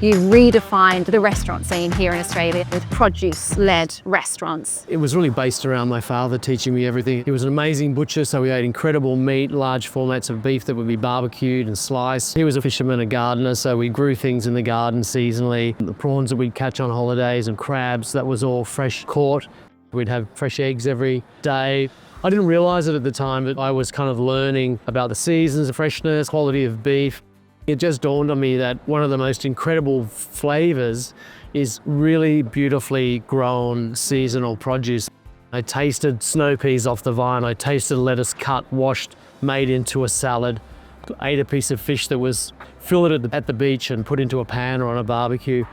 You redefined the restaurant scene here in Australia with produce-led restaurants. It was really based around my father teaching me everything. He was an amazing butcher, so we ate incredible meat, large formats of beef that would be barbecued and sliced. He was a fisherman, a gardener, so we grew things in the garden seasonally. The prawns that we'd catch on holidays and crabs, that was all fresh caught. We'd have fresh eggs every day. I didn't realise it at the time, but I was kind of learning about the seasons, the freshness, quality of beef. It just dawned on me that one of the most incredible flavours is really beautifully grown seasonal produce. I tasted snow peas off the vine, I tasted lettuce cut, washed, made into a salad, ate a piece of fish that was filleted at the beach and put into a pan or on a barbecue.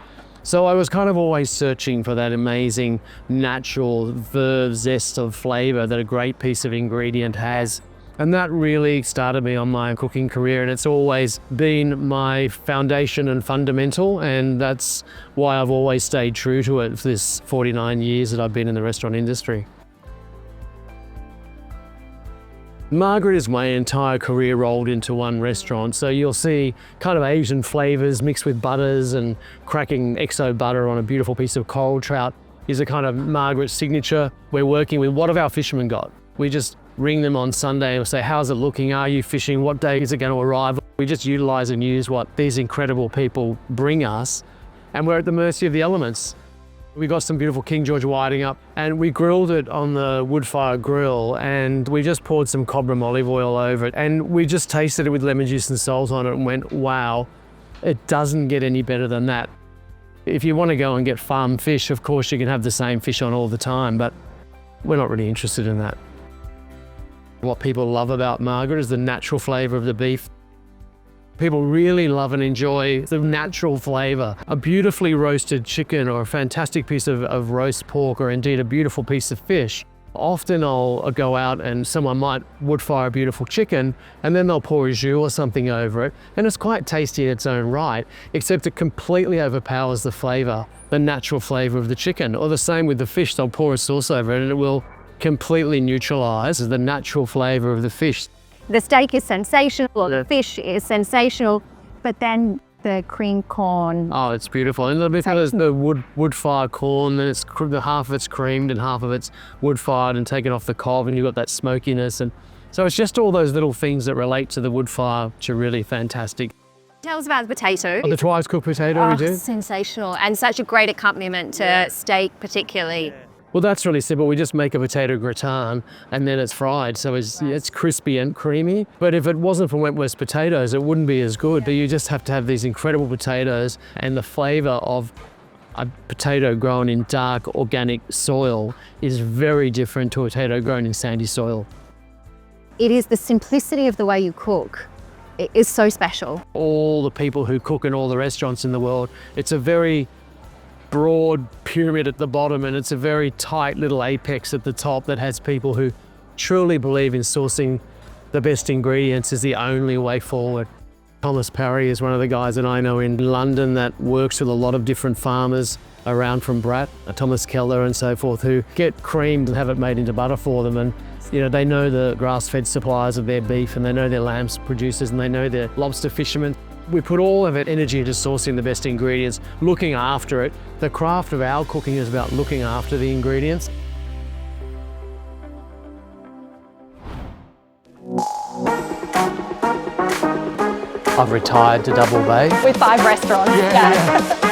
So I was kind of always searching for that amazing natural verve zest of flavour that a great piece of ingredient has. And that really started me on my cooking career, and it's always been my foundation and fundamental, and that's why I've always stayed true to it for this 49 years that I've been in the restaurant industry. Margaret is my entire career rolled into one restaurant. So you'll see kind of Asian flavors mixed with butters, and cracking XO butter on a beautiful piece of coral trout is a kind of Margaret signature. We're working with what have our fishermen got? We just ring them on Sunday and say, how's it looking? Are you fishing? What day is it going to arrive? We just utilize and use what these incredible people bring us, and we're at the mercy of the elements. We got some beautiful King George whiting up, and we grilled it on the wood fire grill, and we just poured some cobram olive oil over it, and we just tasted it with lemon juice and salt on it and went, wow, it doesn't get any better than that. If you want to go and get farm fish, of course you can have the same fish on all the time, but we're not really interested in that. What people love about Margaret is the natural flavour of the beef. People really love and enjoy the natural flavour. A beautifully roasted chicken or a fantastic piece of roast pork, or indeed a beautiful piece of fish. Often I'll go out and someone might wood fire a beautiful chicken, and then they'll pour a jus or something over it, and it's quite tasty in its own right, except it completely overpowers the flavour, the natural flavour of the chicken. Or the same with the fish, they'll pour a sauce over it and it will completely neutralise the natural flavour of the fish. The steak is sensational, the fish is sensational, but then the cream corn. Oh, it's beautiful. And there's the wood fire corn, then it's half of it's creamed and half of it's wood fired and taken off the cob, and you've got that smokiness. And so it's just all those little things that relate to the wood fire which are really fantastic. Tell us about the potato. Oh, the twice cooked potato we do. Sensational, and such a great accompaniment to steak particularly. Well, that's really simple. We just make a potato gratin and then it's fried, so it's crispy and creamy. But if it wasn't for Wentworth's potatoes, it wouldn't be as good. But you just have to have these incredible potatoes, and the flavour of a potato grown in dark organic soil is very different to a potato grown in sandy soil. It is the simplicity of the way you cook. It is so special. All the people who cook in all the restaurants in the world, it's a very broad pyramid at the bottom, and it's a very tight little apex at the top that has people who truly believe in sourcing the best ingredients is the only way forward. Thomas Parry is one of the guys that I know in London that works with a lot of different farmers around from Bratt, Thomas Keller and so forth, who get creamed and have it made into butter for them. And you know, they know the grass-fed suppliers of their beef, and they know their lamb producers, and they know their lobster fishermen. We put all of it energy into sourcing the best ingredients, looking after it. The craft of our cooking is about looking after the ingredients. I've retired to Double Bay. With 5 restaurants. Yeah.